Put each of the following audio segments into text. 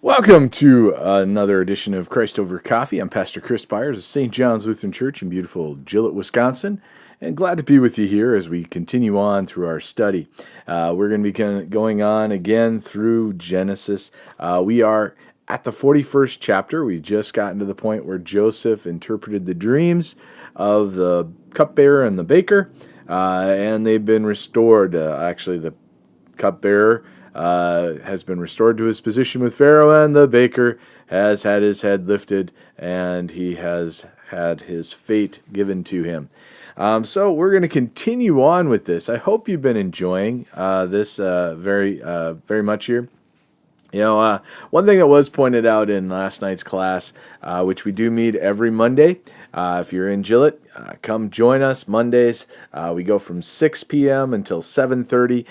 Welcome to another edition of Christ Over Coffee. I'm Pastor Chris Byers of St. John's Lutheran Church in beautiful Gillett, Wisconsin, and glad to be with you here as we continue on through our study. We're going to be going on again through Genesis. We are at the 41st chapter. We just gotten to the point where Joseph interpreted the dreams of the cupbearer and the baker, and they've been restored. Actually, the cupbearer has been restored to his position with Pharaoh, and the baker has had his head lifted, and he has had his fate given to him. So we're going to continue on with this. I hope you've been enjoying this very much here. One thing that was pointed out in last night's class, which we do meet every Monday. If you're in Gillett, come join us Mondays. We go from 6 p.m. until 7:30.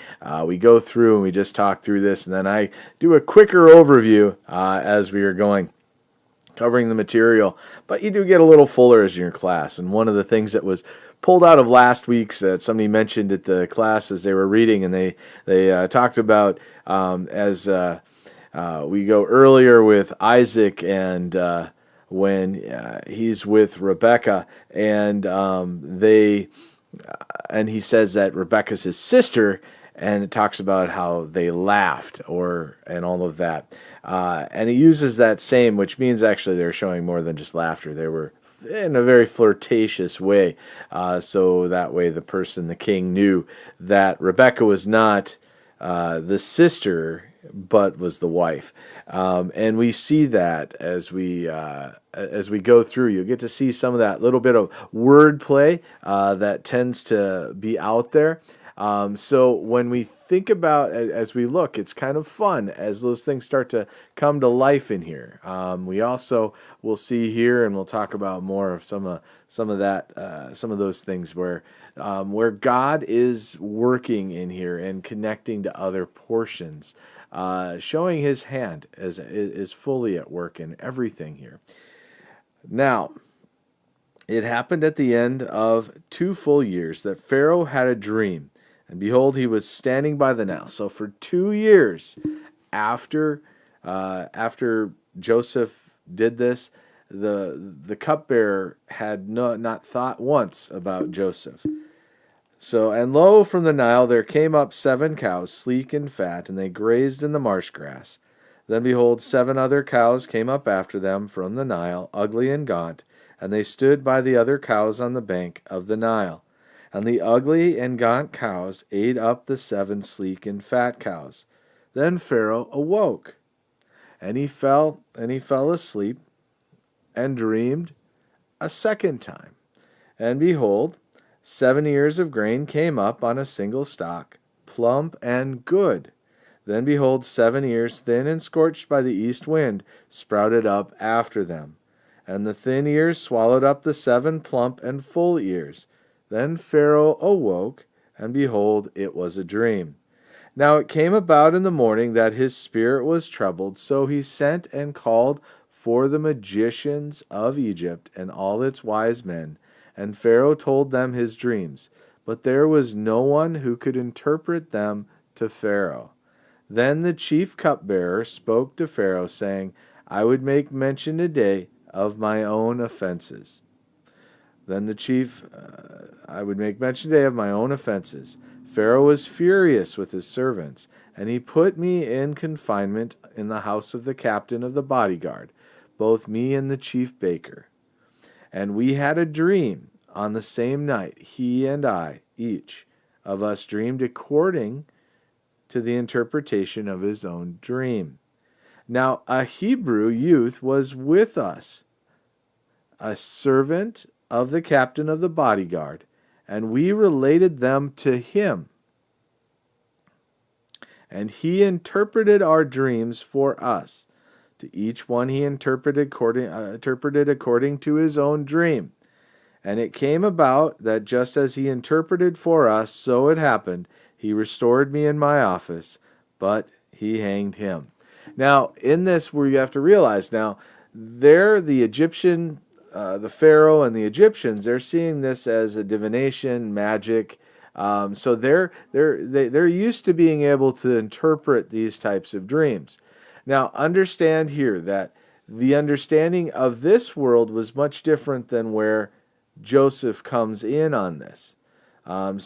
We go through and we just talk through this, and then I do a quicker overview as we are going, covering the material. But you do get a little fuller as your class. And one of the things that was pulled out of last week's that somebody mentioned at the class as they were reading, and they talked about as we go earlier with Isaac and when he's with Rebecca, and and he says that Rebecca's his sister, and it talks about how they laughed and all of that. And he uses that same, which means actually they're showing more than just laughter. They were in a very flirtatious way. So that way the king, knew that Rebecca was not the sister, but was the wife. And we see that as we go through. You'll get to see some of that little bit of wordplay that tends to be out there. So when we think about, as we look, it's kind of fun as those things start to come to life in here. We also will see here, and we'll talk about more of some of those things where God is working in here and connecting to other portions, showing His hand is fully at work in everything here. Now, it happened at the end of 2 full years that Pharaoh had a dream, and behold, he was standing by the Nile. So for 2 years after Joseph did this, the cupbearer had not thought once about Joseph. So, and lo, from the Nile there came up 7 cows, sleek and fat, and they grazed in the marsh grass. Then behold, 7 other cows came up after them from the Nile, ugly and gaunt, and they stood by the other cows on the bank of the Nile. And the ugly and gaunt cows ate up the 7 sleek and fat cows. Then Pharaoh awoke, and he fell asleep, and dreamed a second time. And behold, 7 ears of grain came up on a single stalk, plump and good. Then behold, 7 ears, thin and scorched by the east wind, sprouted up after them. And the thin ears swallowed up the 7 plump and full ears. Then Pharaoh awoke, and behold, it was a dream. Now it came about in the morning that his spirit was troubled, so he sent and called for the magicians of Egypt and all its wise men, and Pharaoh told them his dreams, but there was no one who could interpret them to Pharaoh. Then the chief cupbearer spoke to Pharaoh, saying, I would make mention today of my own offenses. I would make mention today of my own offenses. Pharaoh was furious with his servants, and he put me in confinement in the house of the captain of the bodyguard, both me and the chief baker. And we had a dream on the same night, he and I, each of us dreamed according to the interpretation of his own dream. Now a Hebrew youth was with us, a servant of the captain of the bodyguard, and we related them to him. And he interpreted our dreams for us. To each one he interpreted according to his own dream. And it came about that just as he interpreted for us, so it happened. He restored me in my office, but he hanged him. Now, in this, where you have to realize now, the Egyptian, the Pharaoh and the Egyptians, they're seeing this as a divination, magic. So they're used to being able to interpret these types of dreams. Now, understand here that the understanding of this world was much different than where Joseph comes in on this. But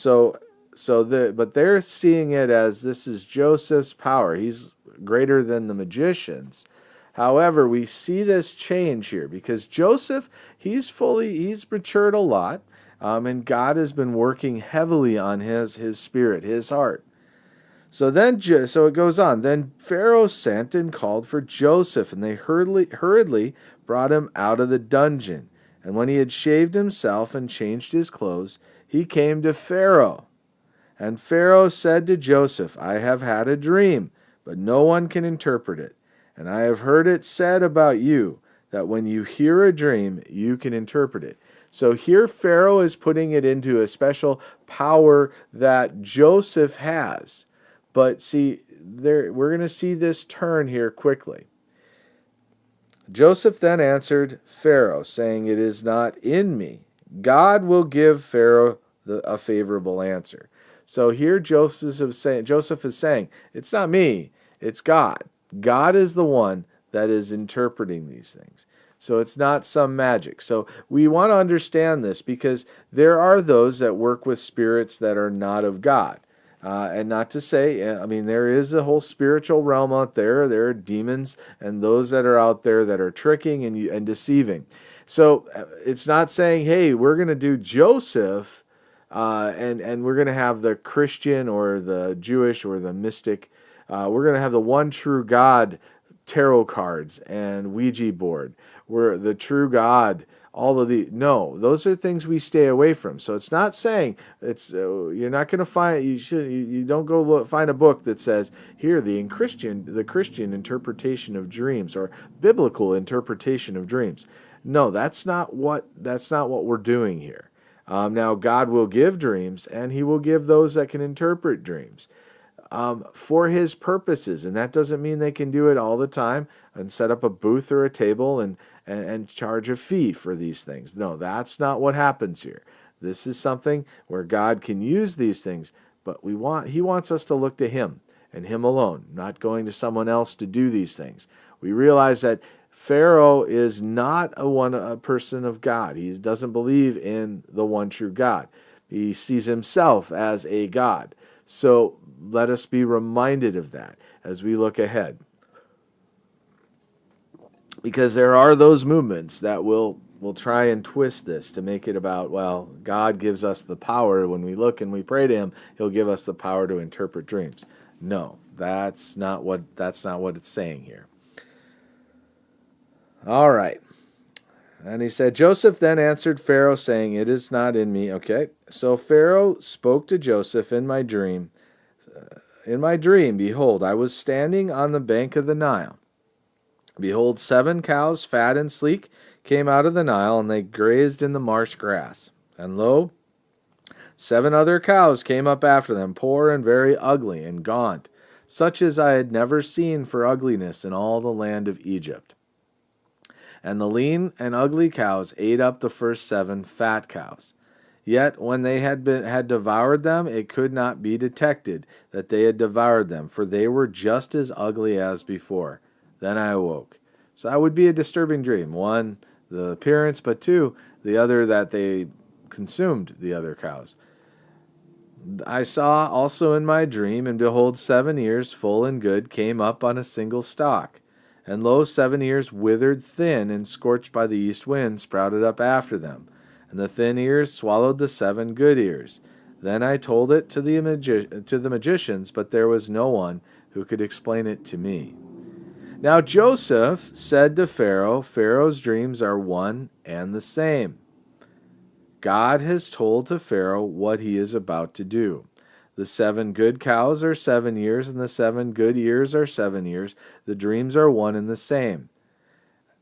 they're seeing it as this is Joseph's power. He's greater than the magicians. However, we see this change here because Joseph, he's matured a lot, and God has been working heavily on his spirit, his heart. So it goes on. Then Pharaoh sent and called for Joseph, and they hurriedly brought him out of the dungeon. And when he had shaved himself and changed his clothes, he came to Pharaoh. And Pharaoh said to Joseph, I have had a dream, but no one can interpret it. And I have heard it said about you, that when you hear a dream, you can interpret it. So here Pharaoh is putting it into a special power that Joseph has. But see, we're going to see this turn here quickly. Joseph then answered Pharaoh, saying, It is not in me. God will give Pharaoh a favorable answer. So here Joseph is saying, it's not me, it's God. God is the one that is interpreting these things. So it's not some magic. So we want to understand this because there are those that work with spirits that are not of God. And not to say, there is a whole spiritual realm out there. There are demons and those that are out there that are tricking and deceiving. So it's not saying, hey, we're going to do Joseph and we're going to have the Christian or the Jewish or the mystic. We're going to have the one true God tarot cards and Ouija board. We're the true God. No, those are things we stay away from. So it's not saying you're not going to find you don't go find a book that says here the Christian interpretation of dreams or biblical interpretation of dreams. No, that's not what we're doing here. Now God will give dreams, and He will give those that can interpret dreams. For His purposes, and that doesn't mean they can do it all the time and set up a booth or a table and charge a fee for these things. No, that's not what happens here. This is something where God can use these things, but He wants us to look to Him and Him alone, not going to someone else to do these things. We realize that Pharaoh is not a person of God. He doesn't believe in the one true God. He sees himself as a God. So let us be reminded of that as we look ahead. Because there are those movements that will try and twist this to make it about, well, God gives us the power. When we look and we pray to Him, He'll give us the power to interpret dreams. No, that's not what it's saying here. All right. And he said, Joseph then answered Pharaoh, saying, It is not in me. Okay. So Pharaoh spoke to Joseph in my dream. Behold, I was standing on the bank of the Nile. Behold, 7 cows, fat and sleek, came out of the Nile, and they grazed in the marsh grass. And lo, 7 other cows came up after them, poor and very ugly and gaunt, such as I had never seen for ugliness in all the land of Egypt. And the lean and ugly cows ate up the first 7 fat cows. Yet when they had devoured them, it could not be detected that they had devoured them, for they were just as ugly as before. Then I awoke. So that would be a disturbing dream. 1, the appearance, but 2, the other that they consumed the other cows. I saw also in my dream, and behold, 7 ears full and good came up on a single stalk. And lo, 7 ears withered thin and scorched by the east wind sprouted up after them. And the thin ears swallowed the 7 good ears. Then I told it to the magicians, but there was no one who could explain it to me. Now Joseph said to Pharaoh, Pharaoh's dreams are one and the same. God has told to Pharaoh what he is about to do. The 7 good cows are 7 years, and the 7 good ears are 7 years. The dreams are one and the same.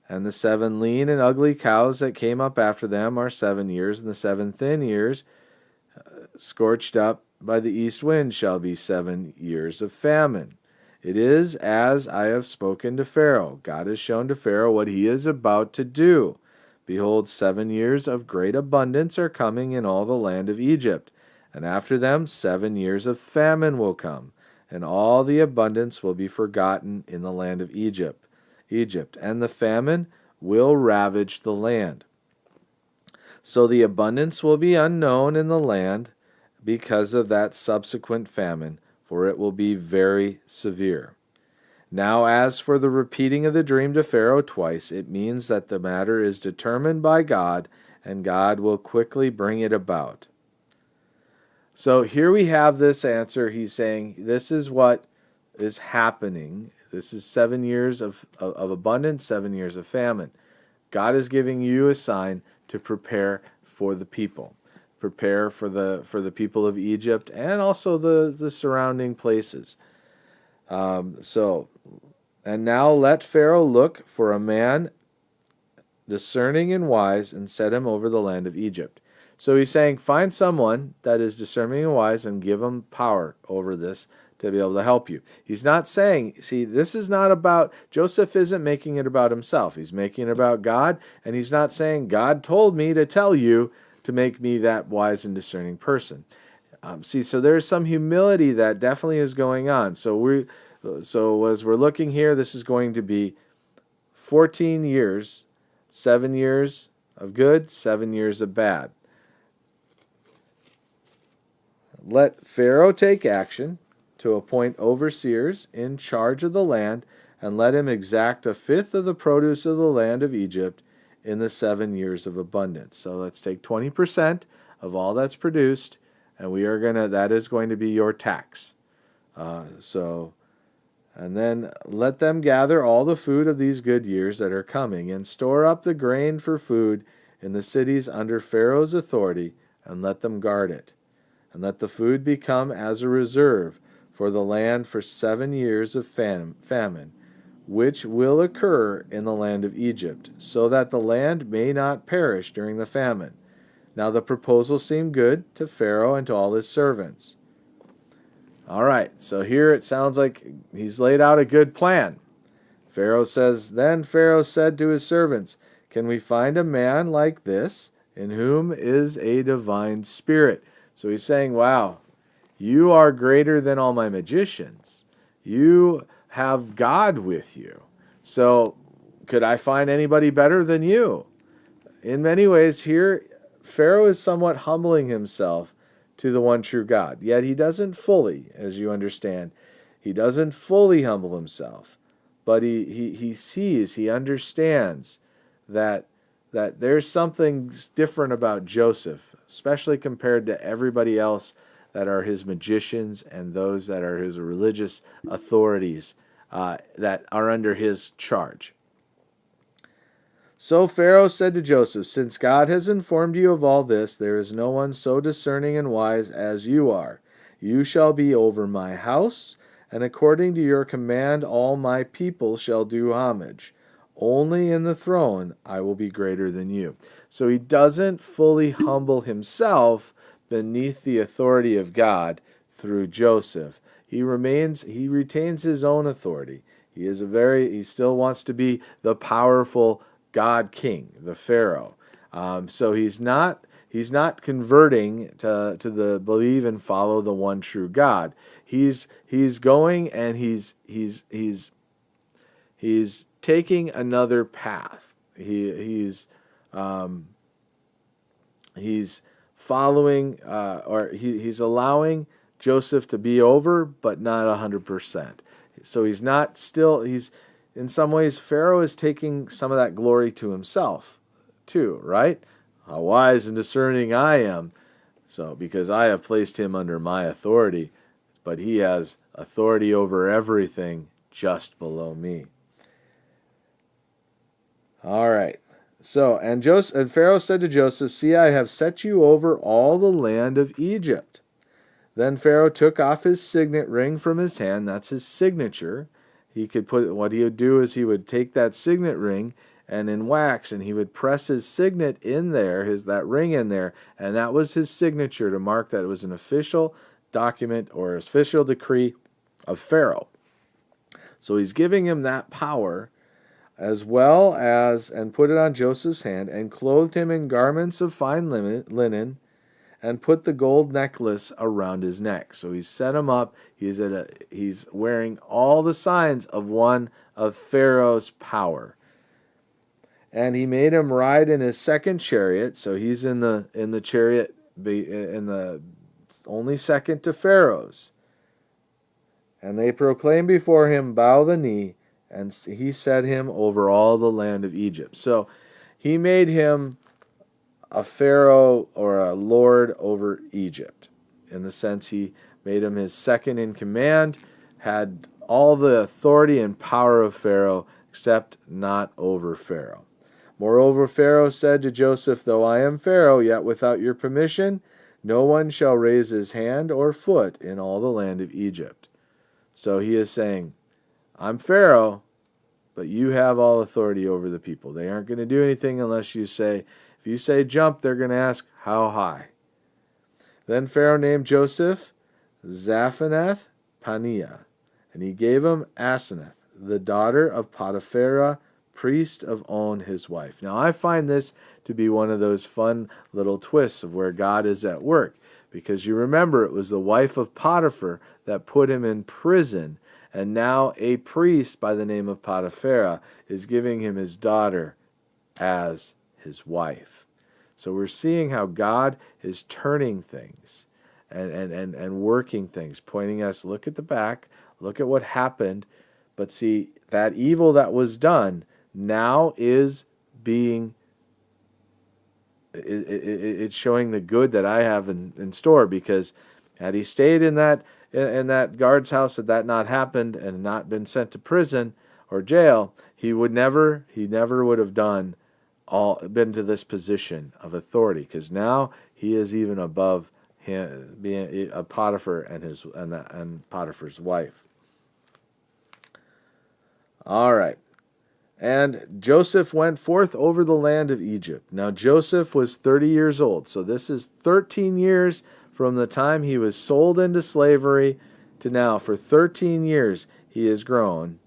And the 7 lean and ugly cows that came up after them are 7 years, and the 7 thin ears, scorched up by the east wind, shall be 7 years of famine. It is as I have spoken to Pharaoh. God has shown to Pharaoh what he is about to do. Behold, 7 years of great abundance are coming in all the land of Egypt. And after them 7 years of famine will come, and all the abundance will be forgotten in the land of Egypt, and the famine will ravage the land. So the abundance will be unknown in the land because of that subsequent famine, for it will be very severe. Now, as for the repeating of the dream to Pharaoh twice, it means that the matter is determined by God, and God will quickly bring it about. So here we have this answer. He's saying this is what is happening. This is 7 years of abundance, 7 years of famine. God is giving you a sign to prepare for the people. Prepare for the people of Egypt and also the surrounding places. And now let Pharaoh look for a man discerning and wise and set him over the land of Egypt. So he's saying, find someone that is discerning and wise and give him power over this to be able to help you. He's not saying, see, this is not about, Joseph isn't making it about himself. He's making it about God, and he's not saying, God told me to tell you to make me that wise and discerning person. So there's some humility that definitely is going on. So as we're looking here, this is going to be 14 years, 7 years of good, 7 years of bad. Let Pharaoh take action to appoint overseers in charge of the land, and let him exact a fifth of the produce of the land of Egypt in the 7 years of abundance. So let's take 20% of all that's produced, and that is going to be your tax. And then let them gather all the food of these good years that are coming, and store up the grain for food in the cities under Pharaoh's authority, and let them guard it. And let the food become as a reserve for the land for 7 years of famine, which will occur in the land of Egypt, so that the land may not perish during the famine. Now the proposal seemed good to Pharaoh and to all his servants. All right, so here it sounds like he's laid out a good plan. Pharaoh says, Then Pharaoh said to his servants, Can we find a man like this, in whom is a divine spirit? So he's saying, wow, you are greater than all my magicians. You have God with you. So could I find anybody better than you? In many ways here, Pharaoh is somewhat humbling himself to the one true God. Yet he doesn't fully, as you understand, he doesn't fully humble himself. But he sees, he understands that there's something different about Joseph, especially compared to everybody else that are his magicians and those that are his religious authorities that are under his charge. So Pharaoh said to Joseph, Since God has informed you of all this, there is no one so discerning and wise as you are. You shall be over my house, and according to your command all my people shall do homage. Only in the throne I will be greater than you. So he doesn't fully humble himself beneath the authority of God through Joseph. He retains his own authority. He still wants to be the powerful God king, the Pharaoh. So he's not converting to the believe and follow the one true God. He's going and he's taking another path. He's following he's allowing Joseph to be over, but not 100%. So he's in some ways Pharaoh is taking some of that glory to himself too, right? How wise and discerning I am, so because I have placed him under my authority, but he has authority over everything just below me. All right. So, and Pharaoh said to Joseph, See, I have set you over all the land of Egypt. Then Pharaoh took off his signet ring from his hand. That's his signature. What he would do is he would take that signet ring and in wax, and he would press his signet in there, that ring in there, and that was his signature to mark that it was an official document or official decree of Pharaoh. So he's giving him that power, as well as, and put it on Joseph's hand, and clothed him in garments of fine linen, and put the gold necklace around his neck. So he set him up. He's wearing all the signs of one of Pharaoh's power. And he made him ride in his second chariot. So he's in the chariot in the only second to Pharaoh's. And they proclaimed before him, bow the knee, and he set him over all the land of Egypt. So he made him a pharaoh or a lord over Egypt. In the sense he made him his second in command, had all the authority and power of Pharaoh, except not over Pharaoh. Moreover, Pharaoh said to Joseph, though I am Pharaoh, yet without your permission, no one shall raise his hand or foot in all the land of Egypt. So he is saying, I'm Pharaoh, but you have all authority over the people. They aren't going to do anything unless you say, if you say jump, they're going to ask, how high? Then Pharaoh named Joseph Zaphenath Paneah, and he gave him Asenath, the daughter of Potiphera, priest of On, his wife. Now I find this to be one of those fun little twists of where God is at work, because you remember it was the wife of Potiphar that put him in prison, and now a priest by the name of Potiphera is giving him his daughter as his wife. So we're seeing how God is turning things and working things, pointing us, look at the back, look at what happened, but see, that evil that was done now is being, it's showing the good that I have in store, because had he stayed in that guard's house, had that not happened and not been sent to prison or jail, he never would have been to this position of authority, because now he is even above him, being a Potiphar and Potiphar's wife. All right. And Joseph went forth over the land of Egypt. Now Joseph was 30 years old, so this is 13 years from the time he was sold into slavery to now. For 13 years he has grown,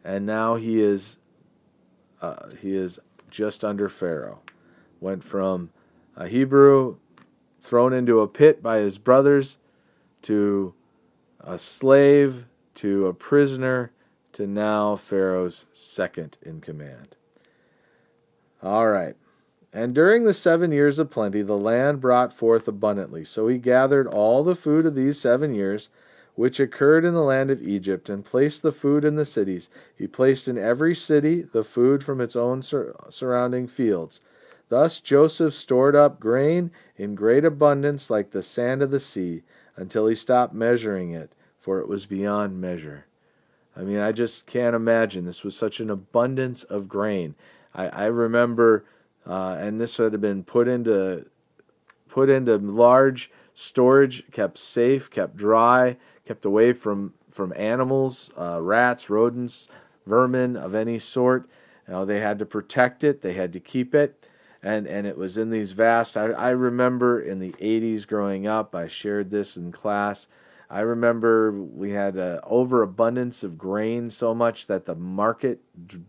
and now he is just under Pharaoh. Went from a Hebrew thrown into a pit by his brothers to a slave to a prisoner to now Pharaoh's second in command. All right. And during the 7 years of plenty, the land brought forth abundantly. So he gathered all the food of these 7 years, which occurred in the land of Egypt, and placed the food in the cities. He placed in every city the food from its own surrounding fields. Thus Joseph stored up grain in great abundance like the sand of the sea, until he stopped measuring it, for it was beyond measure. I mean, I just can't imagine. This was such an abundance of grain. I remember, and this had been put into large storage, kept safe, kept dry, kept away from animals, rats, rodents, vermin of any sort. They had to protect it. They had to keep it. And it was in these vast, I remember in the 80s growing up, I shared this in class. I remember we had an overabundance of grain so much that the market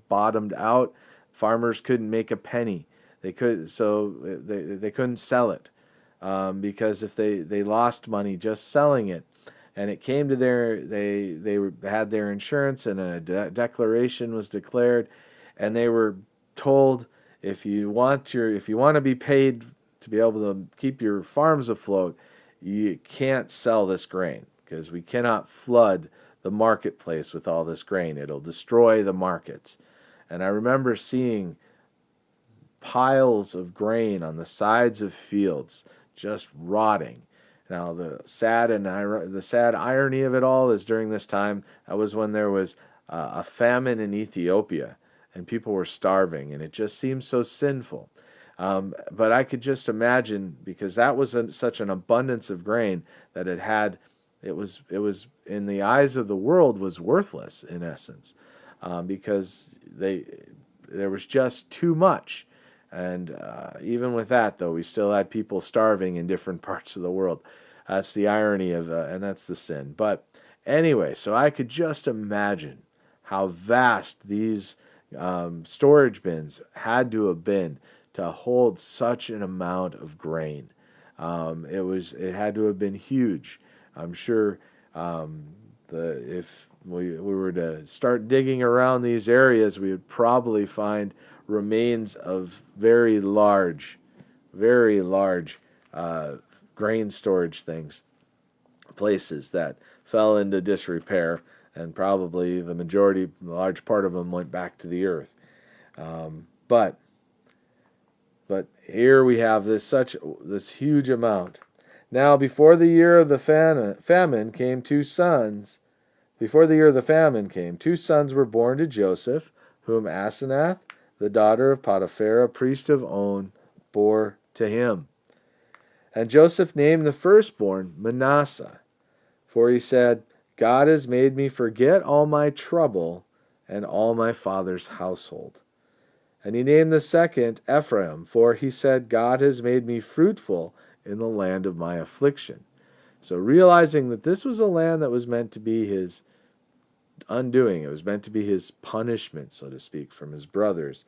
bottomed out. Farmers couldn't make a penny. They couldn't sell it because if they lost money just selling it. And it came to they had their insurance, and a declaration was declared, and they were told, if you want to be paid to be able to keep your farms afloat, you can't sell this grain, because we cannot flood the marketplace with all this grain. It'll destroy the markets. And I remember seeing piles of grain on the sides of fields just rotting. Now the sad irony of it all is, during this time, that was when there was a famine in Ethiopia, and people were starving, and it just seemed so sinful. But I could just imagine, because that was such an abundance of grain that it was in the eyes of the world was worthless in essence, because there was just too much. And even with that, though, we still had people starving in different parts of the world. That's the irony of, and that's the sin. But anyway, so I could just imagine how vast these storage bins had to have been to hold such an amount of grain. It had to have been huge. I'm sure if we were to start digging around these areas, we would probably find remains of very large grain storage places that fell into disrepair, and probably the large part of them went back to the earth. But here we have this huge amount. Now, before the year of the famine came, two sons. Before the year of the famine came, two sons were born to Joseph, whom Asenath, the daughter of Potiphar, priest of On, bore to him. And Joseph named the firstborn Manasseh, for he said, God has made me forget all my trouble and all my father's household. And he named the second Ephraim, for he said, God has made me fruitful in the land of my affliction. So realizing that this was a land that was meant to be his undoing, it was meant to be his punishment, so to speak, from his brothers.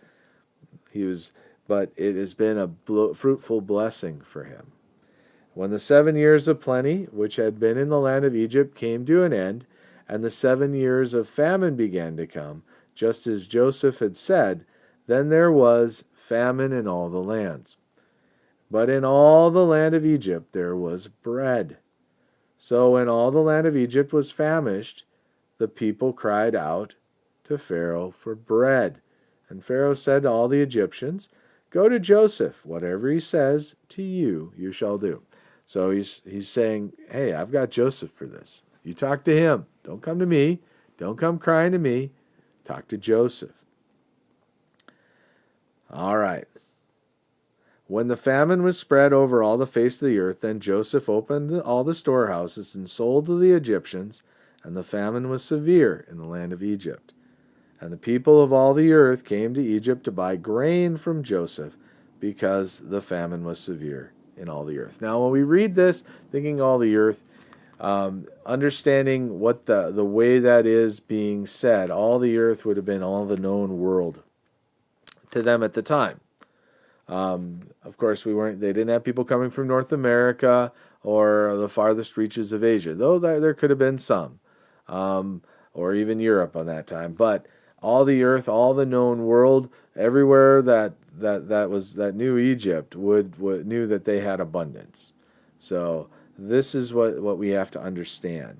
But it has been a fruitful blessing for him. When the 7 years of plenty, which had been in the land of Egypt, came to an end, and the 7 years of famine began to come, just as Joseph had said, then there was famine in all the lands. But in all the land of Egypt there was bread. So when all the land of Egypt was famished, the people cried out to Pharaoh for bread. And Pharaoh said to all the Egyptians, go to Joseph, whatever he says to you, you shall do. So he's saying, hey, I've got Joseph for this. You talk to him. Don't come to me. Don't come crying to me. Talk to Joseph. All right. When the famine was spread over all the face of the earth, then Joseph opened all the storehouses and sold to the Egyptians, and the famine was severe in the land of Egypt. And the people of all the earth came to Egypt to buy grain from Joseph, because the famine was severe in all the earth. Now, when we read this, thinking all the earth, understanding what the way that is being said, all the earth would have been all the known world to them at the time. Of course, they didn't have people coming from North America or the farthest reaches of Asia, though there could have been some, or even Europe on that time. But all the earth, all the known world, everywhere that knew Egypt knew that they had abundance. So this is what we have to understand.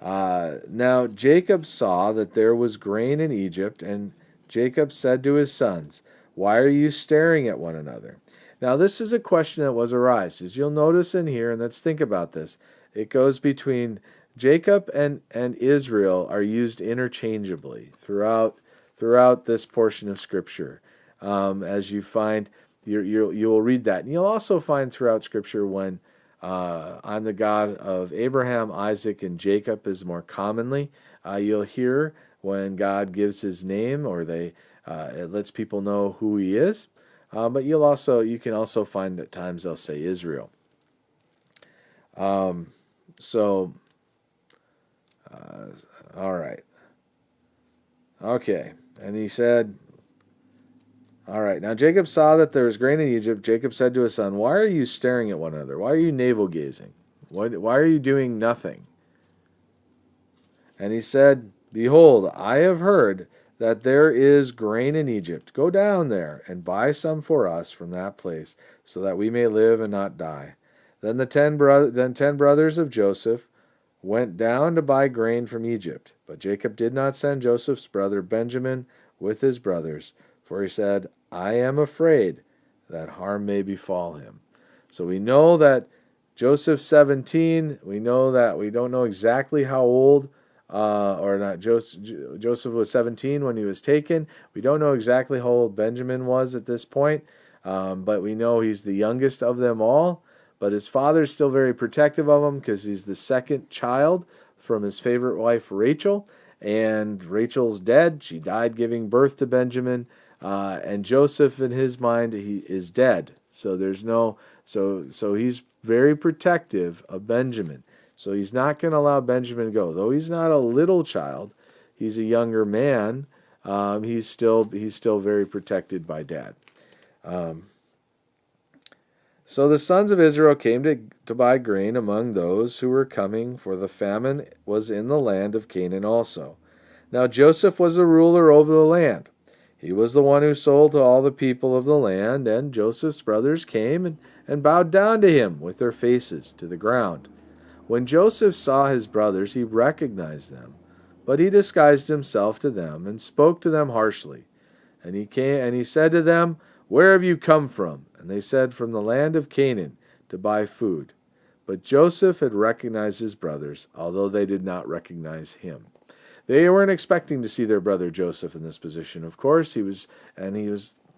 Now Jacob saw that there was grain in Egypt, and Jacob said to his sons, why are you staring at one another? Now this is a question that was arise. As you'll notice in here, and let's think about this, it goes between Jacob and Israel are used interchangeably throughout this portion of Scripture. As you find, you will read that. And you'll also find throughout Scripture when I'm the God of Abraham, Isaac, and Jacob is more commonly. You'll hear when God gives his name, or it lets people know who he is. But you can also find at times they'll say Israel. All right. Okay. And he said, all right. Now Jacob saw that there was grain in Egypt. Jacob said to his son, why are you staring at one another? Why are you navel gazing? Why are you doing nothing? And he said, behold, I have heard that there is grain in Egypt. Go down there and buy some for us from that place, so that we may live and not die. Then 10 brothers of Joseph went down to buy grain from Egypt. But Jacob did not send Joseph's brother Benjamin with his brothers, for he said, I am afraid that harm may befall him. So we know that Joseph's 17. We don't know exactly how old, Joseph was 17 when he was taken. We don't know exactly how old Benjamin was at this point, but we know he's the youngest of them all. But his father's still very protective of him because he's the second child from his favorite wife, Rachel. And Rachel's dead. She died giving birth to Benjamin. And Joseph, in his mind, he is dead. So he's very protective of Benjamin. So he's not going to allow Benjamin to go. Though he's not a little child, he's a younger man. He's still very protected by Dad. So the sons of Israel came to buy grain among those who were coming, for the famine was in the land of Canaan also. Now Joseph was the ruler over the land. He was the one who sold to all the people of the land, and Joseph's brothers came and bowed down to him with their faces to the ground. When Joseph saw his brothers, he recognized them, but he disguised himself to them and spoke to them harshly. And he said to them, "Where have you come from?" And they said, "From the land of Canaan, to buy food." But Joseph had recognized his brothers, although they did not recognize him. They weren't expecting to see their brother Joseph in this position, of course. He was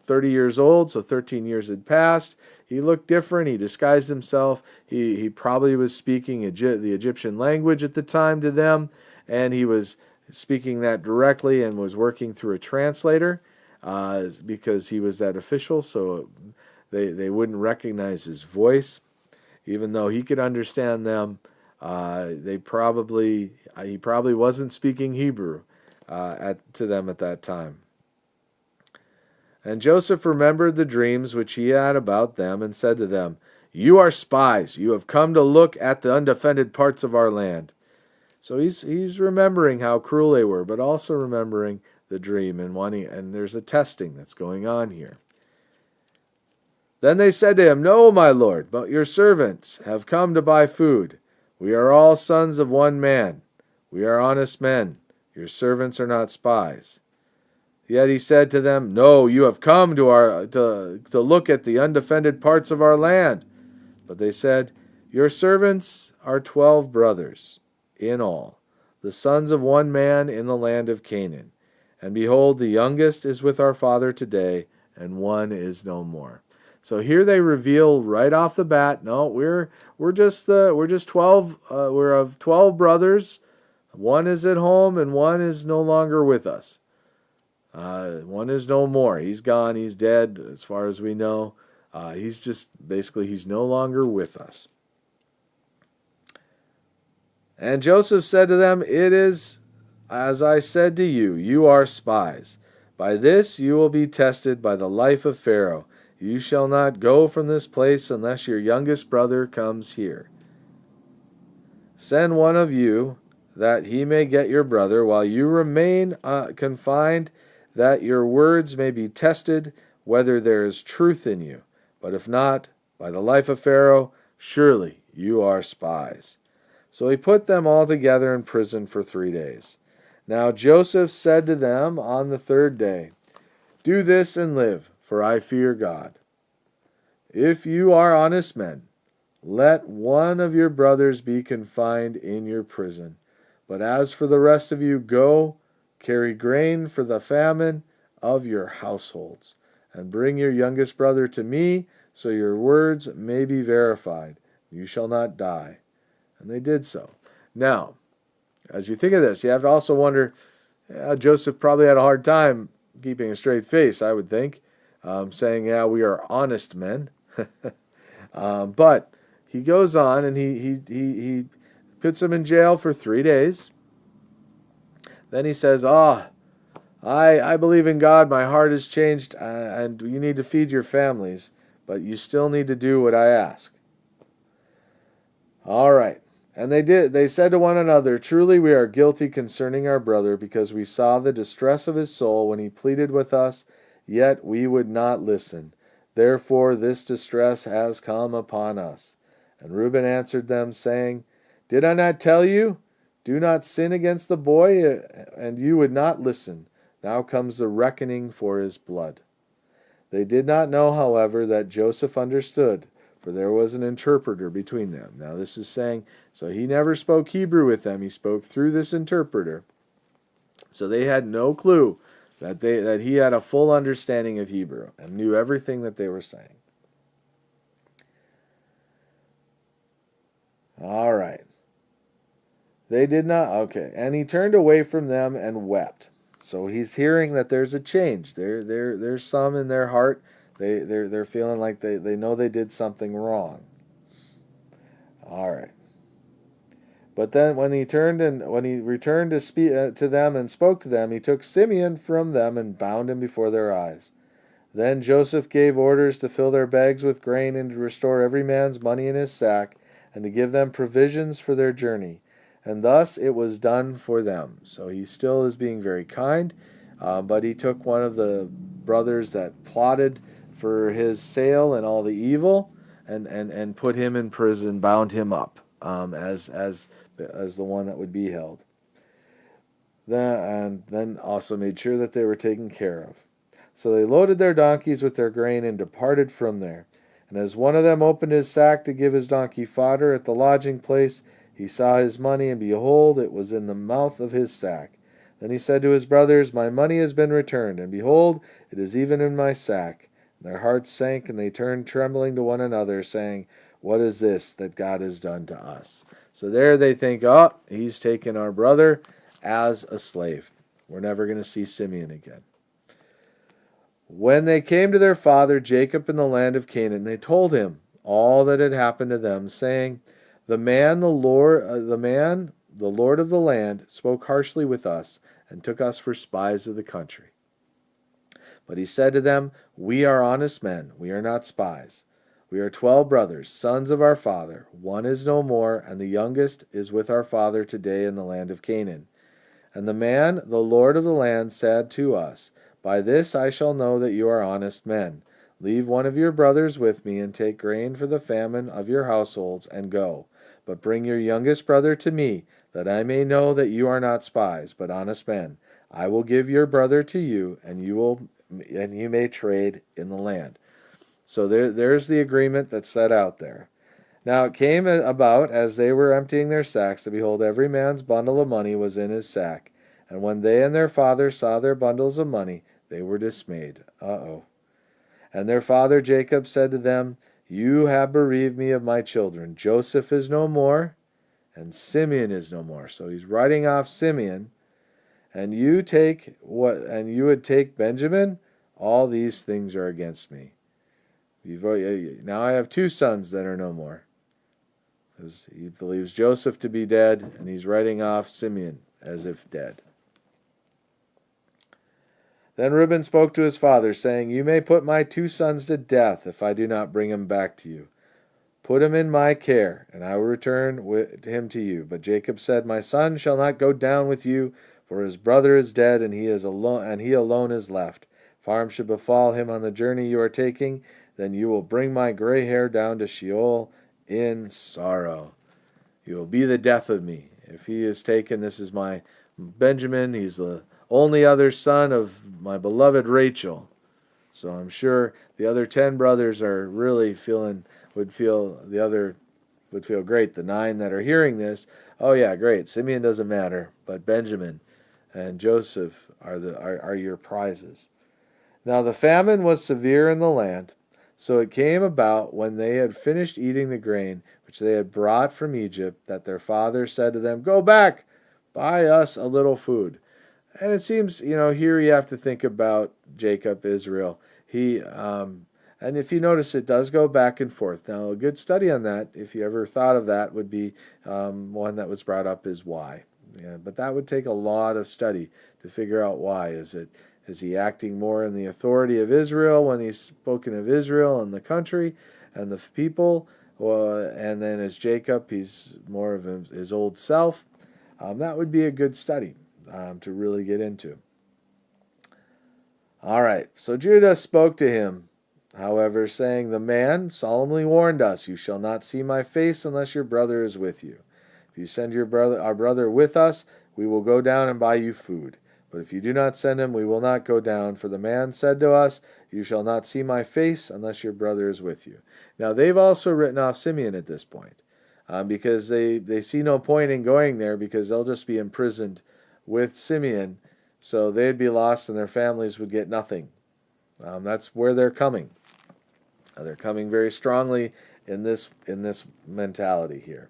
30 years old, so 13 years had passed. He looked different. He disguised himself. He probably was speaking the Egyptian language at the time to them, and he was speaking that directly and was working through a translator because he was that official, so they wouldn't recognize his voice. Even though he could understand them, he probably wasn't speaking Hebrew to them at that time. And Joseph remembered the dreams which he had about them, and said to them, "You are spies. You have come to look at the undefended parts of our land." So he's remembering how cruel they were, but also remembering the dream and there's a testing that's going on here. Then they said to him, "No, my lord, but your servants have come to buy food. We are all sons of one man. We are honest men. Your servants are not spies." Yet he said to them, "No, you have come to look at the undefended parts of our land." But they said, "Your servants are 12 brothers in all, the sons of one man in the land of Canaan. And behold, the youngest is with our father today, and one is no more." So here they reveal right off the bat, no, we're just 12. We're of 12 brothers. One is at home, and one is no longer with us. One is no more. He's gone. He's dead, as far as we know. He's no longer with us. And Joseph said to them, "It is as I said to you, you are spies. By this you will be tested by the life of Pharaoh. You shall not go from this place unless your youngest brother comes here. Send one of you, that he may get your brother, while you remain confined, that your words may be tested, whether there is truth in you. But if not, by the life of Pharaoh, surely you are spies." So he put them all together in prison for 3 days. Now Joseph said to them on the 3rd day, "Do this and live, for I fear God. If you are honest men, let one of your brothers be confined in your prison. But as for the rest of you, go, carry grain for the famine of your households, and bring your youngest brother to me, so your words may be verified. You shall not die." And they did so. Now, as you think of this, you have to also wonder, Joseph probably had a hard time keeping a straight face, I would think, saying, "Yeah, we are honest men." But he goes on and he puts him in jail for 3 days. Then he says, I believe in God. My heart has changed, and you need to feed your families, but you still need to do what I ask." All right. And they did. They said to one another, "Truly we are guilty concerning our brother, because we saw the distress of his soul when he pleaded with us, yet we would not listen. Therefore this distress has come upon us." And Reuben answered them, saying, "Did I not tell you? Do not sin against the boy," and you would not listen. Now comes the reckoning for his blood. They did not know, however, that Joseph understood, for there was an interpreter between them. Now this is saying, so he never spoke Hebrew with them. He spoke through this interpreter. So they had no clue that he had a full understanding of Hebrew and knew everything that they were saying. All right. They did not. Okay. And he turned away from them and wept. So he's hearing that there's a change. There's some in their heart. They're feeling like they know they did something wrong. All right. But then when he returned to speak to them and spoke to them, he took Simeon from them and bound him before their eyes. Then Joseph gave orders to fill their bags with grain and to restore every man's money in his sack, and to give them provisions for their journey. And thus it was done for them. So he still is being very kind, but he took one of the brothers that plotted for his sale and all the evil, and put him in prison, bound him up as the one that would be held. And then also made sure that they were taken care of. So they loaded their donkeys with their grain and departed from there. And as one of them opened his sack to give his donkey fodder at the lodging place, he saw his money, and behold, it was in the mouth of his sack. Then he said to his brothers, My money has been returned, and behold, it is even in my sack. And their hearts sank, and they turned trembling to one another, saying, What is this that God has done to us? So there they think, oh, he's taken our brother as a slave. We're never going to see Simeon again. When they came to their father Jacob in the land of Canaan, they told him all that had happened to them, saying, the Lord of the land, spoke harshly with us and took us for spies of the country. But he said to them, We are honest men, we are not spies. We are 12 brothers, sons of our father. One is no more, and the youngest is with our father today in the land of Canaan. And the Lord of the land, said to us, By this I shall know that you are honest men. Leave one of your brothers with me, and take grain for the famine of your households, and go. But bring your youngest brother to me, that I may know that you are not spies, but honest men. I will give your brother to you, and you may trade in the land. So there's the agreement that's set out there. Now it came about, as they were emptying their sacks, that behold, every man's bundle of money was in his sack. And when they and their father saw their bundles of money, they were dismayed. And their father Jacob said to them, You have bereaved me of my children. Joseph is no more, and Simeon is no more. So he's writing off Simeon. And you would take Benjamin? All these things are against me. Now I have 2 sons that are no more. Because he believes Joseph to be dead, and he's writing off Simeon as if dead. Then Reuben spoke to his father, saying, You may put my 2 sons to death if I do not bring him back to you. Put him in my care, and I will return him to you. But Jacob said, My son shall not go down with you, for his brother is dead, and he alone is left. If harm should befall him on the journey you are taking, then you will bring my gray hair down to Sheol in sorrow. You will be the death of me. If he is taken, this is my Benjamin. He's the only other son of my beloved Rachel. So I'm sure the other 10 brothers are really would feel great. The 9 that are hearing this, oh yeah, great. Simeon doesn't matter, but Benjamin and Joseph are your prizes. Now the famine was severe in the land. So it came about, when they had finished eating the grain which they had brought from Egypt, that their father said to them, Go back, buy us a little food. And it seems, here you have to think about Jacob, Israel. And if you notice, it does go back and forth. Now, a good study on that, if you ever thought of that, would be one that was brought up is why. Yeah, but that would take a lot of study to figure out why. Is he acting more in the authority of Israel when he's spoken of Israel and the country and the people? And then as Jacob, he's more of his old self. That would be a good study to really get into. All right, so Judah spoke to him, however, saying, The man solemnly warned us, You shall not see my face unless your brother is with you. If you send our brother with us, we will go down and buy you food. But if you do not send him, we will not go down. For the man said to us, You shall not see my face unless your brother is with you. Now, they've also written off Simeon at this point, because they see no point in going there, because they'll just be imprisoned with Simeon. So they'd be lost and their families would get nothing. That's where they're coming. They're coming very strongly in this mentality here.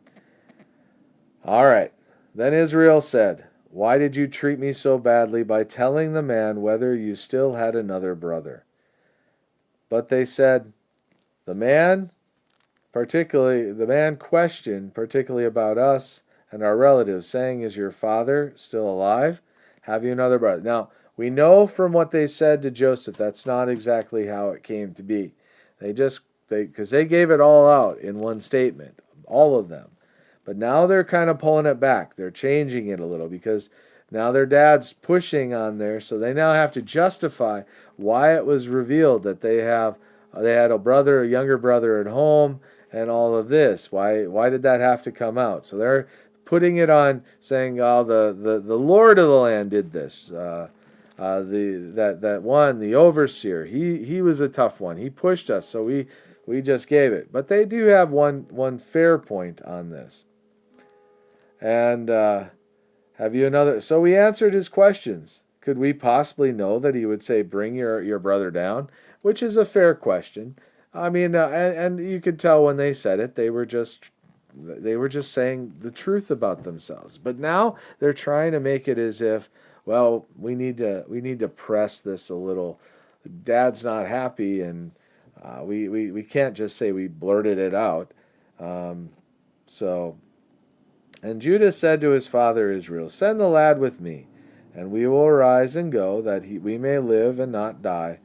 All right. Then Israel said, Why did you treat me so badly by telling the man whether you still had another brother? But they said, the man questioned particularly about us and our relatives, saying, Is your father still alive? Have you another brother? Now, We know from what they said to Joseph that's not exactly how it came to be. Because they gave it all out in one statement, all of them. But now they're kind of pulling it back. They're changing it a little because now their dad's pushing on there, so they now have to justify why it was revealed that they had a younger brother at home, and all of this. Why did that have to come out? So they're putting it on, saying, "Oh, the Lord of the land did this." The overseer, he was a tough one. He pushed us, so we just gave it. But they do have one fair point on this. And have you another? So we answered his questions. Could we possibly know that he would say, "Bring your brother down," which is a fair question. I mean, and you could tell when they said it, they were just saying the truth about themselves. But now they're trying to make it as if, well, we need to press this a little. Dad's not happy, and we can't just say we blurted it out. So, and Judah said to his father Israel, "Send the lad with me, and we will arise and go, that we may live and not die,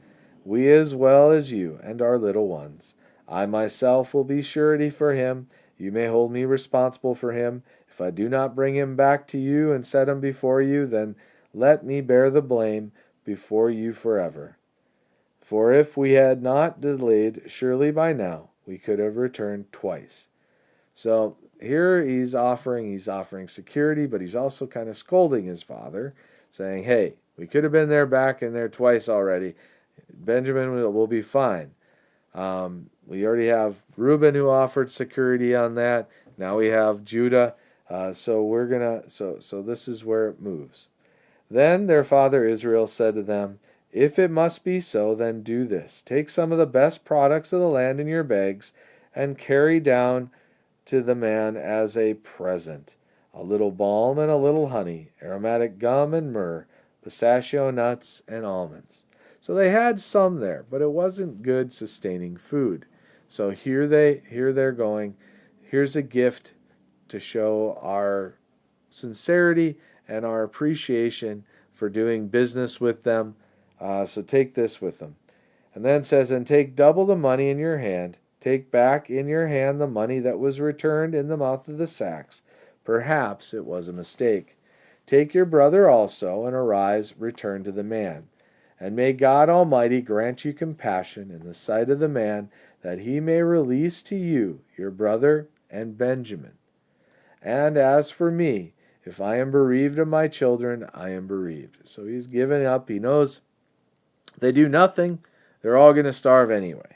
we as well as you and our little ones. I myself will be surety for him. You may hold me responsible for him. If I do not bring him back to you and set him before you, then let me bear the blame before you forever. For if we had not delayed, surely by now we could have returned twice." So here he's offering security, but he's also kind of scolding his father, saying, "Hey, we could have been back in there twice already. Benjamin will be fine." We already have Reuben who offered security on that. Now we have Judah. So this is where it moves. Then their father Israel said to them, "If it must be so, then do this. Take some of the best products of the land in your bags and carry down to the man as a present a little balm and a little honey, aromatic gum and myrrh, pistachio nuts and almonds." So they had some there, but it wasn't good sustaining food. So here they're going. Here's a gift to show our sincerity and our appreciation for doing business with them. So take this with them. And then it says, "And take double the money in your hand. Take back in your hand the money that was returned in the mouth of the sacks. Perhaps it was a mistake. Take your brother also, and arise, return to the man. And may God Almighty grant you compassion in the sight of the man, that he may release to you your brother and Benjamin. And as for me, if I am bereaved of my children, I am bereaved." So he's given up. He knows if they do nothing, they're all going to starve anyway.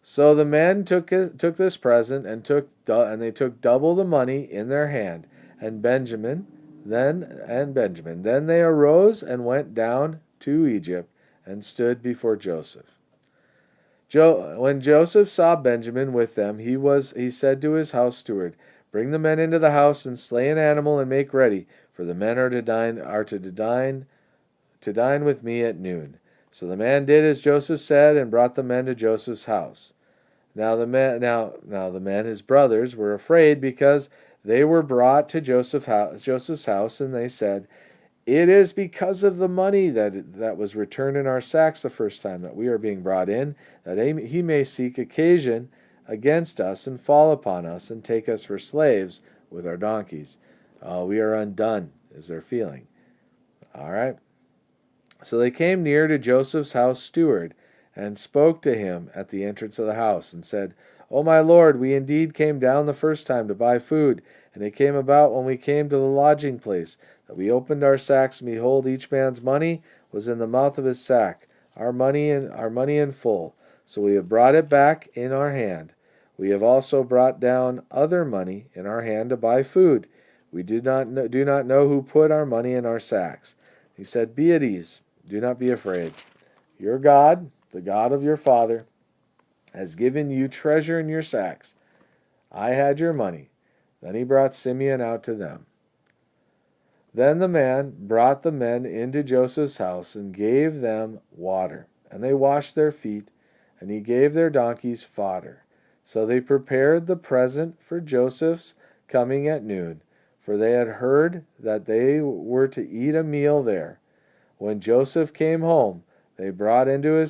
So the men took this present and they took double the money in their hand, and Benjamin. Then they arose and went down to Egypt and stood before Joseph. When Joseph saw Benjamin with them, he said to his house steward, "Bring the men into the house and slay an animal and make ready, for the men are to dine with me at noon." So the man did as Joseph said and brought the men to Joseph's house. Now the men, his brothers, were afraid because they were brought to Joseph's house, and they said, "It is because of the money that was returned in our sacks the first time that we are being brought in, that he may seek occasion against us and fall upon us and take us for slaves with our donkeys. We are undone," is their feeling. All right. So they came near to Joseph's house steward and spoke to him at the entrance of the house and said, "O my lord, we indeed came down the first time to buy food, and it came about when we came to the lodging place that we opened our sacks, and behold, each man's money was in the mouth of his sack, our money in full. So we have brought it back in our hand. We have also brought down other money in our hand to buy food. We do not know who put our money in our sacks." He said, "Be at ease, do not be afraid. Your God, the God of your father, has given you treasure in your sacks. I had your money." Then he brought Simeon out to them. Then the man brought the men into Joseph's house and gave them water, and they washed their feet, and he gave their donkeys fodder. So they prepared the present for Joseph's coming at noon, for they had heard that they were to eat a meal there. When Joseph came home, they brought into the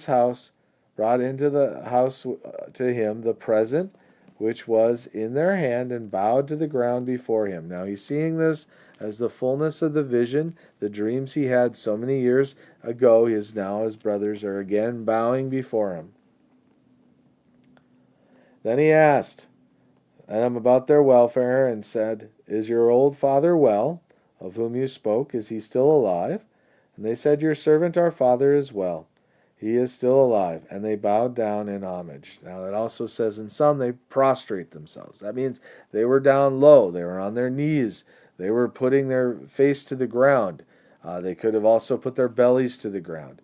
house to him the present which was in their hand, and bowed to the ground before him. Now he's seeing this as the fullness of the vision, the dreams he had so many years ago. His brothers are again bowing before him. Then he asked them about their welfare, and said, "Is your old father well, of whom you spoke? Is he still alive?" And they said, "Your servant our father is well. He is still alive." And they bowed down in homage. Now that also says in some they prostrate themselves. That means they were down low. They were on their knees. They were putting their face to the ground. They could have also put their bellies to the ground.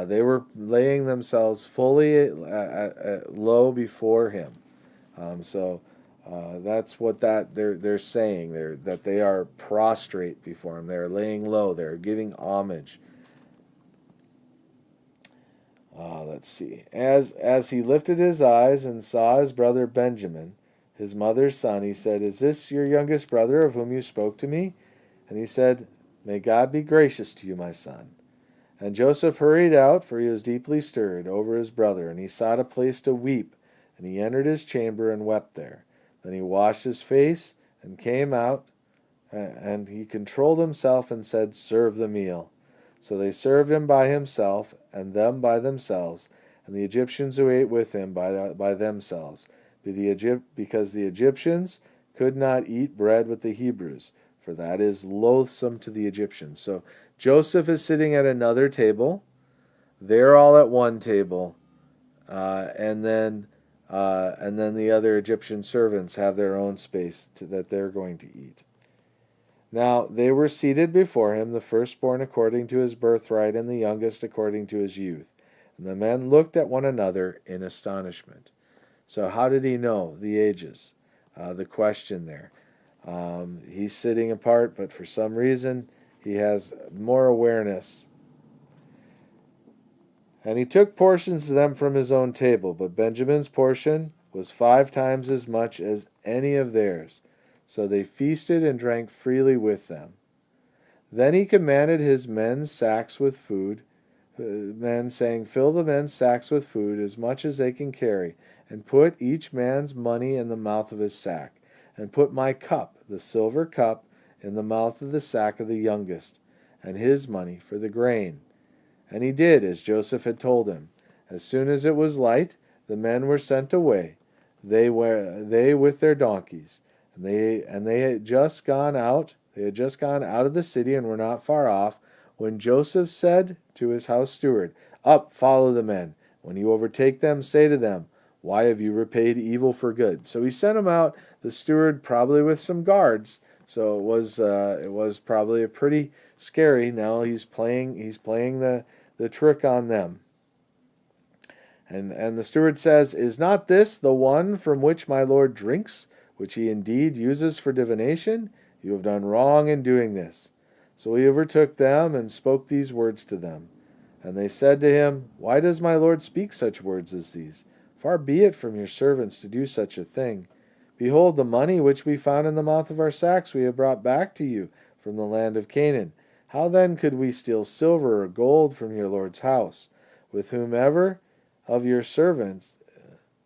They were laying themselves fully low before him. That's what they're saying. That they are prostrate before him. They're laying low. They're giving homage. Let's see. As he lifted his eyes and saw his brother Benjamin, his mother's son, he said, "Is this your youngest brother of whom you spoke to me?" And he said, "May God be gracious to you, my son." And Joseph hurried out, for he was deeply stirred over his brother, and he sought a place to weep. And he entered his chamber and wept there. Then he washed his face and came out, and he controlled himself and said, "Serve the meal." So they served him by himself, and them by themselves, and the Egyptians who ate with him by themselves, because the Egyptians could not eat bread with the Hebrews, for that is loathsome to the Egyptians. So Joseph is sitting at another table. They're all at one table, and then the other Egyptian servants have their own space that they're going to eat. Now they were seated before him, the firstborn according to his birthright, and the youngest according to his youth. And the men looked at one another in astonishment. So how did he know the ages? The question there. He's sitting apart, but for some reason he has more awareness. And he took portions of them from his own table, but Benjamin's portion was 5 times as much as any of theirs. So they feasted and drank freely with them. Then he commanded his men's sacks with food, saying, "Fill the men's sacks with food, as much as they can carry, and put each man's money in the mouth of his sack, and put my cup, the silver cup, in the mouth of the sack of the youngest, and his money for the grain." And he did as Joseph had told him. As soon as it was light, the men were sent away, they with their donkeys. And they had just gone out. They had just gone out of the city and were not far off, when Joseph said to his house steward, "Up, follow the men. When you overtake them, say to them, 'Why have you repaid evil for good?'" So he sent him out, the steward, probably with some guards. So it was probably a pretty scary. Now he's playing the trick on them. And the steward says, "Is not this the one from which my lord drinks, which he indeed uses for divination? You have done wrong in doing this." So he overtook them and spoke these words to them. And they said to him, "Why does my lord speak such words as these? Far be it from your servants to do such a thing. Behold, the money which we found in the mouth of our sacks we have brought back to you from the land of Canaan. How then could we steal silver or gold from your lord's house? With whomever of your servants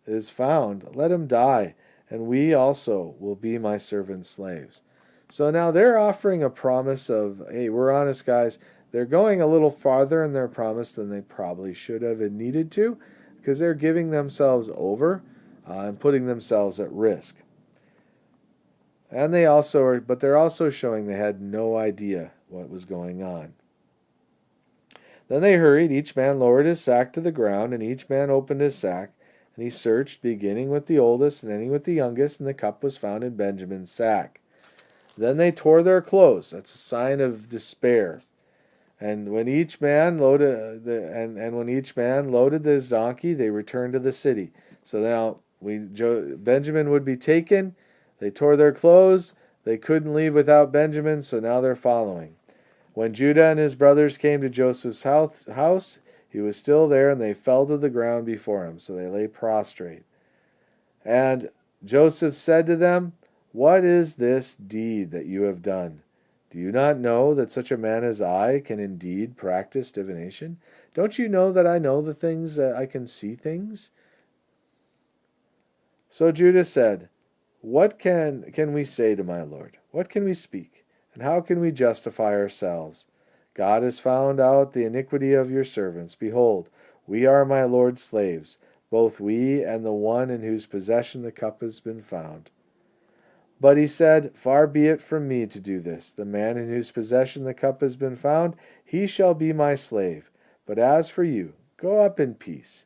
is found, let him die, and we also will be my servants' slaves." So now they're offering a promise of, hey, we're honest guys. They're going a little farther in their promise than they probably should have and needed to, because they're giving themselves over and putting themselves at risk. And they're also showing they had no idea what was going on. Then they hurried, each man lowered his sack to the ground, and each man opened his sack, and he searched, beginning with the oldest and ending with the youngest, and the cup was found in Benjamin's sack. Then they tore their clothes. That's a sign of despair. And when each man loaded his donkey, they returned to the city. So now Benjamin would be taken. They tore their clothes. They couldn't leave without Benjamin, so now they're following. When Judah and his brothers came to Joseph's house, he was still there, and they fell to the ground before him. So they lay prostrate. And Joseph said to them, "What is this deed that you have done? Do you not know that such a man as I can indeed practice divination? Don't you know that I know the things, that I can see things? So Judah said, What can we say to my Lord? What can we speak? And how can we justify ourselves? God has found out the iniquity of your servants. Behold, we are my Lord's slaves, both we and the one in whose possession the cup has been found. But he said, Far be it from me to do this. The man in whose possession the cup has been found, he shall be my slave. But as for you, go up in peace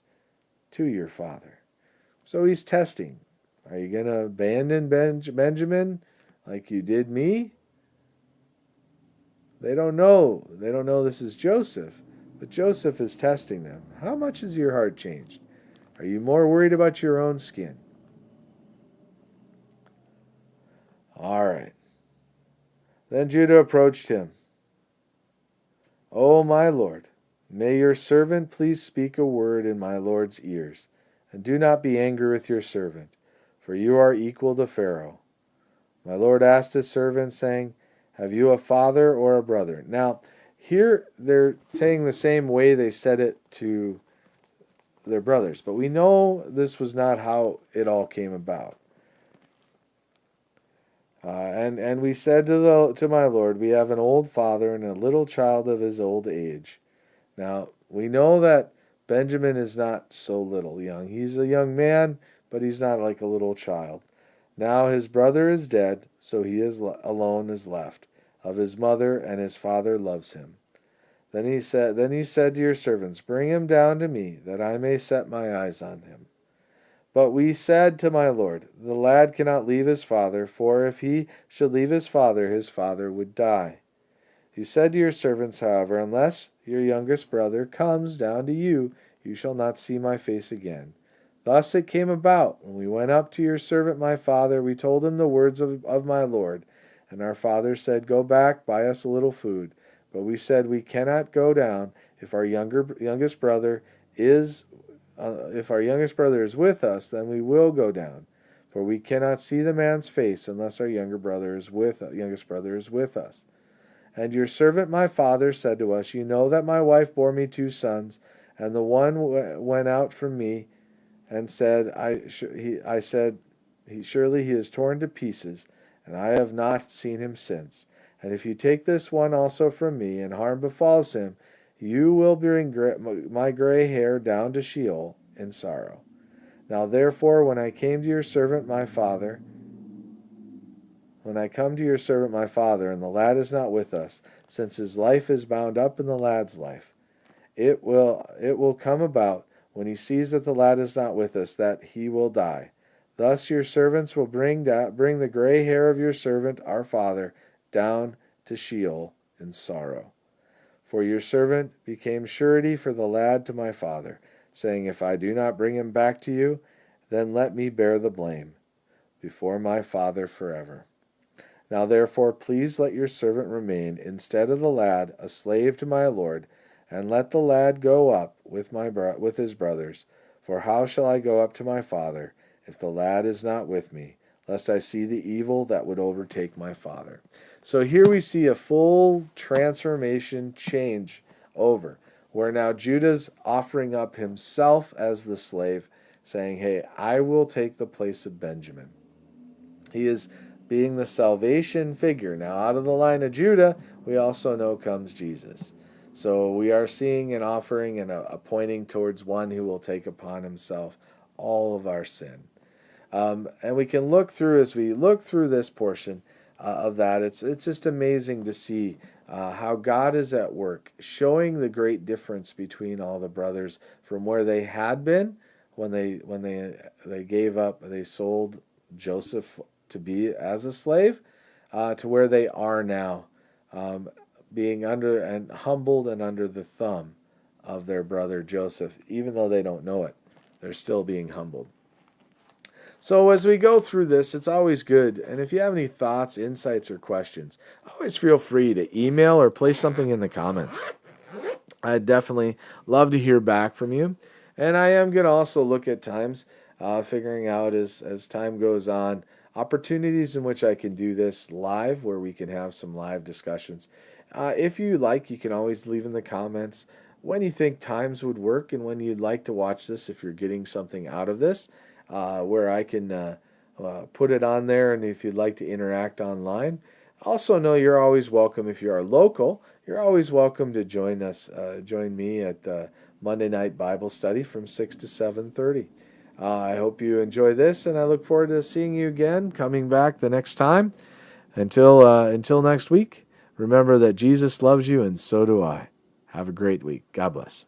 to your father. So he's testing. Are you going to abandon Benjamin like you did me? They don't know. They don't know this is Joseph. But Joseph is testing them. How much has your heart changed? Are you more worried about your own skin? All right. Then Judah approached him. O my lord, may your servant please speak a word in my lord's ears, and do not be angry with your servant, for you are equal to Pharaoh. My lord asked his servant, saying, Have you a father or a brother? Now, here they're saying the same way they said it to their brothers, but we know this was not how it all came about. And we said to my lord, We have an old father and a little child of his old age. Now, we know that Benjamin is not so little young. He's a young man, but he's not like a little child. Now his brother is dead, so he is alone is left of his mother, and his father loves him. Then you said to your servants, Bring him down to me, that I may set my eyes on him. But we said to my lord, The lad cannot leave his father, for if he should leave his father would die. You said to your servants, however, Unless your youngest brother comes down to you, you shall not see my face again. Thus it came about, when we went up to your servant my father, we told him the words of my lord. And our father said, Go back, buy us a little food. But we said, We cannot go down if our youngest brother is with us, then we will go down. For we cannot see the man's face unless our youngest brother is with us. And your servant my father said to us, You know that my wife bore me 2 sons, and the one went out from me, and said, Surely he is torn to pieces, and I have not seen him since. And if you take this one also from me, and harm befalls him, you will bring my gray hair down to Sheol in sorrow. Now therefore, when I come to your servant my father, and the lad is not with us, since his life is bound up in the lad's life, it will come about, when he sees that the lad is not with us, that he will die. Thus your servants will bring the gray hair of your servant our father down to Sheol in sorrow. For your servant became surety for the lad to my father, saying, If I do not bring him back to you, then let me bear the blame before my father forever. Now therefore please let your servant remain, instead of the lad, a slave to my lord, and let the lad go up with his brothers. For how shall I go up to my father, if the lad is not with me, lest I see the evil that would overtake my father? So here we see a full transformation change over, where now Judah's offering up himself as the slave, saying, Hey, I will take the place of Benjamin. He is being the salvation figure. Now out of the line of Judah, we also know comes Jesus. So we are seeing an offering and a pointing towards one who will take upon himself all of our sin. And we can look through, as we look through this portion of that, it's just amazing to see how God is at work, showing the great difference between all the brothers from where they had been when they gave up, they sold Joseph to be as a slave, to where they are now, being under and humbled and under the thumb of their brother Joseph. Even though they don't know it, they're still being humbled. So as we go through this, it's always good. And if you have any thoughts, insights, or questions, always feel free to email or place something in the comments. I'd definitely love to hear back from you. And I am going to also look at times, figuring out as time goes on, opportunities in which I can do this live, where we can have some live discussions. If you like, you can always leave in the comments when you think times would work and when you'd like to watch this, if you're getting something out of this, where I can put it on there, and if you'd like to interact online. Also know you're always welcome. If you are local, you're always welcome to join me at Monday night Bible study from 6 to 7:30. I hope you enjoy this, and I look forward to seeing you again, coming back the next time. Until next week, remember that Jesus loves you, and so do I. Have a great week. God bless.